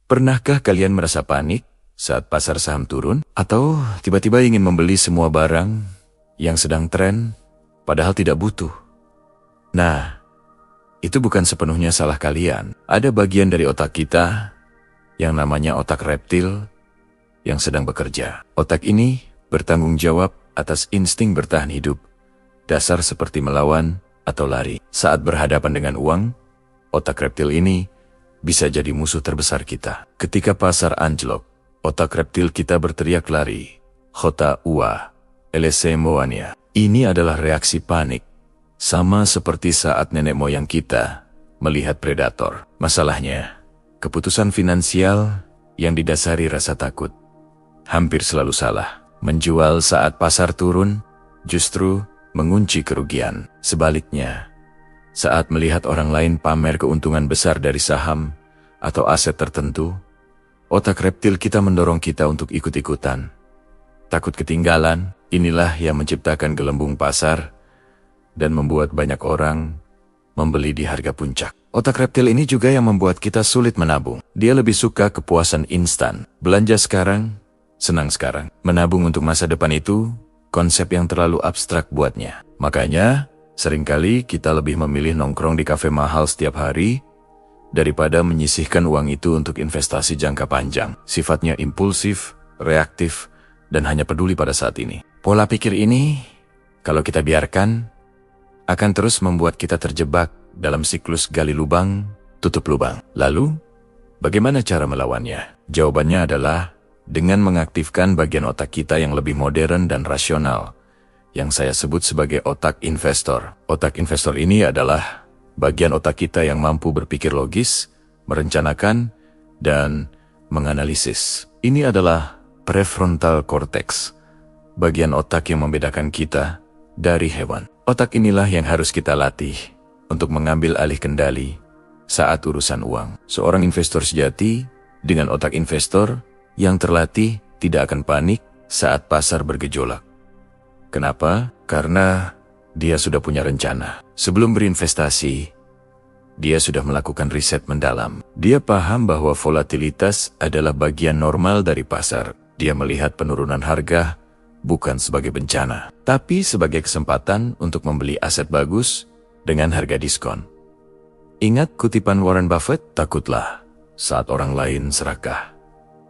Pernahkah kalian merasa panik saat pasar saham turun? Atau tiba-tiba ingin membeli semua barang yang sedang tren, padahal tidak butuh? Nah, itu bukan sepenuhnya salah kalian. Ada bagian dari otak kita yang namanya otak reptil yang sedang bekerja. Otak ini bertanggung jawab atas insting bertahan hidup, dasar seperti melawan atau lari. Saat berhadapan dengan uang, otak reptil ini bisa jadi musuh terbesar kita. Ketika pasar anjlok, otak reptil kita berteriak lari. Hota ua, LC moania. Ini adalah reaksi panik, sama seperti saat nenek moyang kita melihat predator. Masalahnya, keputusan finansial yang didasari rasa takut hampir selalu salah. Menjual saat pasar turun justru mengunci kerugian. Sebaliknya, saat melihat orang lain pamer keuntungan besar dari saham atau aset tertentu, otak reptil kita mendorong kita untuk ikut-ikutan. Takut ketinggalan, inilah yang menciptakan gelembung pasar dan membuat banyak orang membeli di harga puncak. Otak reptil ini juga yang membuat kita sulit menabung. Dia lebih suka kepuasan instan. Belanja sekarang, senang sekarang. Menabung untuk masa depan itu konsep yang terlalu abstrak buatnya. Makanya, seringkali kita lebih memilih nongkrong di kafe mahal setiap hari daripada menyisihkan uang itu untuk investasi jangka panjang. Sifatnya impulsif, reaktif, dan hanya peduli pada saat ini. Pola pikir ini, kalau kita biarkan, akan terus membuat kita terjebak dalam siklus gali lubang, tutup lubang. Lalu, bagaimana cara melawannya? Jawabannya adalah dengan mengaktifkan bagian otak kita yang lebih modern dan rasional, yang saya sebut sebagai otak investor. Otak investor ini adalah bagian otak kita yang mampu berpikir logis, merencanakan, dan menganalisis. Ini adalah prefrontal cortex, bagian otak yang membedakan kita dari hewan. Otak inilah yang harus kita latih untuk mengambil alih kendali saat urusan uang. Seorang investor sejati dengan otak investor yang terlatih tidak akan panik saat pasar bergejolak. Kenapa? Karena dia sudah punya rencana. Sebelum berinvestasi, dia sudah melakukan riset mendalam. Dia paham bahwa volatilitas adalah bagian normal dari pasar. Dia melihat penurunan harga bukan sebagai bencana, tapi sebagai kesempatan untuk membeli aset bagus dengan harga diskon. Ingat kutipan Warren Buffett, takutlah saat orang lain serakah,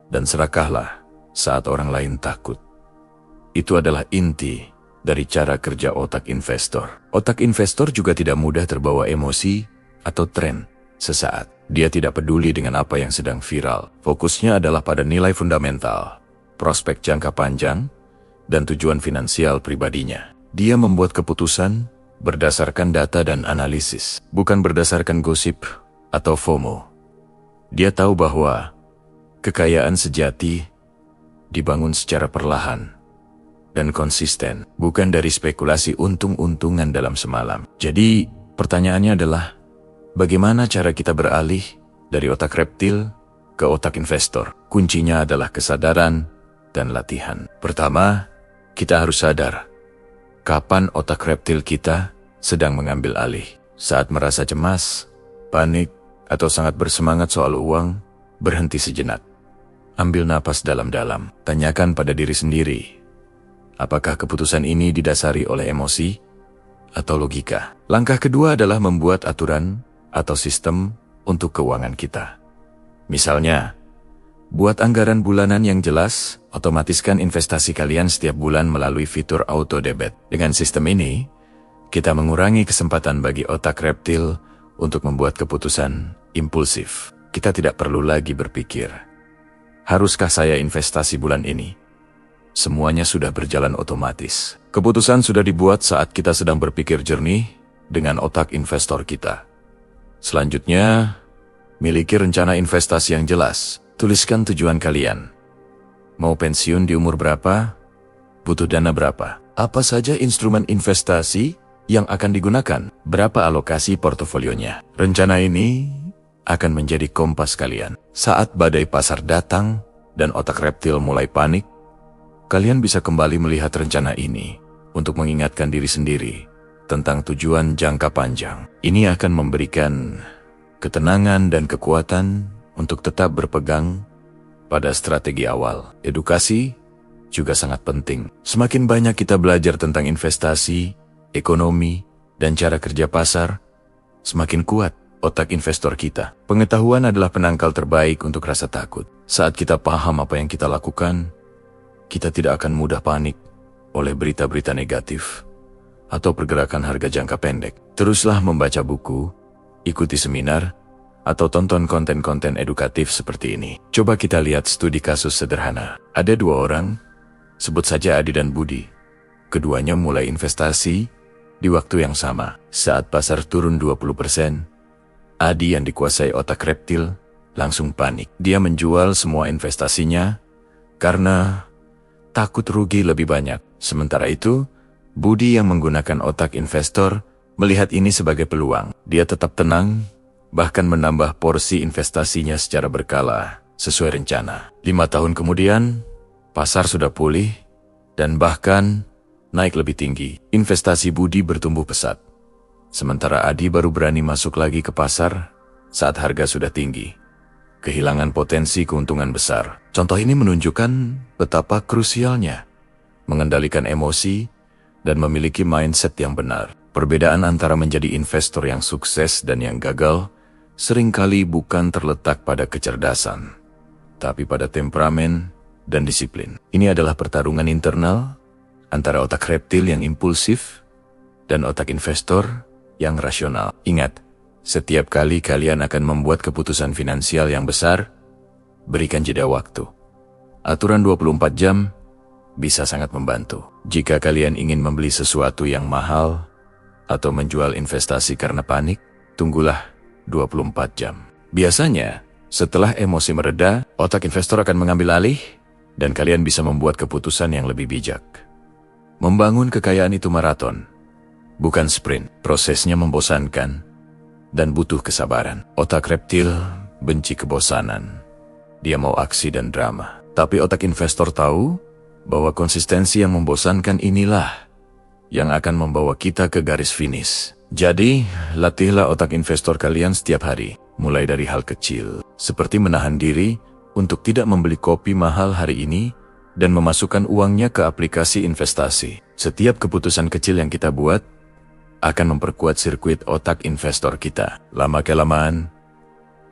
dan serakahlah saat orang lain takut. Itu adalah inti dari cara kerja otak investor. Otak investor juga tidak mudah terbawa emosi atau tren sesaat. Dia tidak peduli dengan apa yang sedang viral. Fokusnya adalah pada nilai fundamental, prospek jangka panjang, dan tujuan finansial pribadinya. Dia membuat keputusan berdasarkan data dan analisis, bukan berdasarkan gosip atau FOMO. Dia tahu bahwa kekayaan sejati dibangun secara perlahan dan konsisten, bukan dari spekulasi untung-untungan dalam semalam. Jadi, pertanyaannya adalah, bagaimana cara kita beralih dari otak reptil ke otak investor? Kuncinya adalah kesadaran dan latihan. Pertama, kita harus sadar kapan otak reptil kita sedang mengambil alih. Saat merasa cemas, panik, atau sangat bersemangat soal uang, berhenti sejenak. Ambil napas dalam-dalam. Tanyakan pada diri sendiri, apakah keputusan ini didasari oleh emosi atau logika? Langkah kedua adalah membuat aturan atau sistem untuk keuangan kita. Misalnya, buat anggaran bulanan yang jelas, otomatiskan investasi kalian setiap bulan melalui fitur auto debit. Dengan sistem ini, kita mengurangi kesempatan bagi otak reptil untuk membuat keputusan impulsif. Kita tidak perlu lagi berpikir, haruskah saya investasi bulan ini? Semuanya sudah berjalan otomatis. Keputusan sudah dibuat saat kita sedang berpikir jernih dengan otak investor kita. Selanjutnya, miliki rencana investasi yang jelas. Tuliskan tujuan kalian. Mau pensiun di umur berapa? Butuh dana berapa? Apa saja instrumen investasi yang akan digunakan? Berapa alokasi portofolionya? Rencana ini akan menjadi kompas kalian. Saat badai pasar datang dan otak reptil mulai panik, kalian bisa kembali melihat rencana ini untuk mengingatkan diri sendiri tentang tujuan jangka panjang. Ini akan memberikan ketenangan dan kekuatan untuk tetap berpegang pada strategi awal. Edukasi juga sangat penting. Semakin banyak kita belajar tentang investasi, ekonomi, dan cara kerja pasar, semakin kuat otak investor kita. Pengetahuan adalah penangkal terbaik untuk rasa takut. Saat kita paham apa yang kita lakukan, kita tidak akan mudah panik oleh berita-berita negatif atau pergerakan harga jangka pendek. Teruslah membaca buku, ikuti seminar, atau tonton konten-konten edukatif seperti ini. Coba kita lihat studi kasus sederhana. Ada dua orang, sebut saja Adi dan Budi. Keduanya mulai investasi di waktu yang sama. Saat pasar turun 20%, Adi yang dikuasai otak reptil langsung panik. Dia menjual semua investasinya karena takut rugi lebih banyak. Sementara itu, Budi yang menggunakan otak investor melihat ini sebagai peluang. Dia tetap tenang, bahkan menambah porsi investasinya secara berkala, sesuai rencana. 5 tahun kemudian, pasar sudah pulih, dan bahkan naik lebih tinggi. Investasi Budi bertumbuh pesat. Sementara Adi baru berani masuk lagi ke pasar saat harga sudah tinggi. Kehilangan potensi keuntungan besar. Contoh ini menunjukkan betapa krusialnya mengendalikan emosi dan memiliki mindset yang benar. Perbedaan antara menjadi investor yang sukses dan yang gagal seringkali bukan terletak pada kecerdasan, tapi pada temperamen dan disiplin. Ini adalah pertarungan internal antara otak reptil yang impulsif dan otak investor yang rasional. Ingat, setiap kali kalian akan membuat keputusan finansial yang besar, berikan jeda waktu. Aturan 24 jam bisa sangat membantu. Jika kalian ingin membeli sesuatu yang mahal atau menjual investasi karena panik, tunggulah 24 jam. Biasanya, setelah emosi mereda, otak investor akan mengambil alih dan kalian bisa membuat keputusan yang lebih bijak. Membangun kekayaan itu maraton, bukan sprint. Prosesnya membosankan dan butuh kesabaran. Otak reptil benci kebosanan. Dia mau aksi dan drama. Tapi otak investor tahu bahwa konsistensi yang membosankan inilah yang akan membawa kita ke garis finish. Jadi, latihlah otak investor kalian setiap hari, mulai dari hal kecil, seperti menahan diri untuk tidak membeli kopi mahal hari ini dan memasukkan uangnya ke aplikasi investasi. Setiap keputusan kecil yang kita buat akan memperkuat sirkuit otak investor kita. Lama-kelamaan,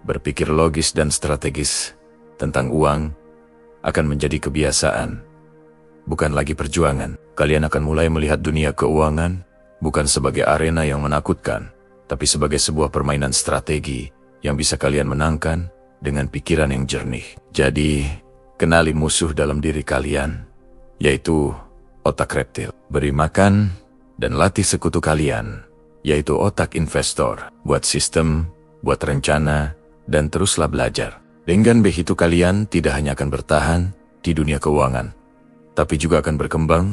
berpikir logis dan strategis tentang uang akan menjadi kebiasaan, bukan lagi perjuangan. Kalian akan mulai melihat dunia keuangan bukan sebagai arena yang menakutkan, tapi sebagai sebuah permainan strategi yang bisa kalian menangkan dengan pikiran yang jernih. Jadi, kenali musuh dalam diri kalian, yaitu otak reptil. Beri makan dan latih sekutu kalian, yaitu otak investor. Buat sistem, buat rencana, dan teruslah belajar. Dengan begitu kalian tidak hanya akan bertahan di dunia keuangan, tapi juga akan berkembang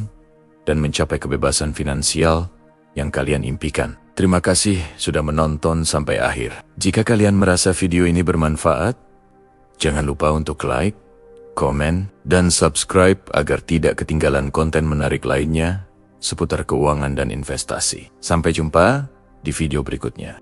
dan mencapai kebebasan finansial yang kalian impikan. Terima kasih sudah menonton sampai akhir. Jika kalian merasa video ini bermanfaat, jangan lupa untuk like, komen, dan subscribe agar tidak ketinggalan konten menarik lainnya seputar keuangan dan investasi. Sampai jumpa di video berikutnya.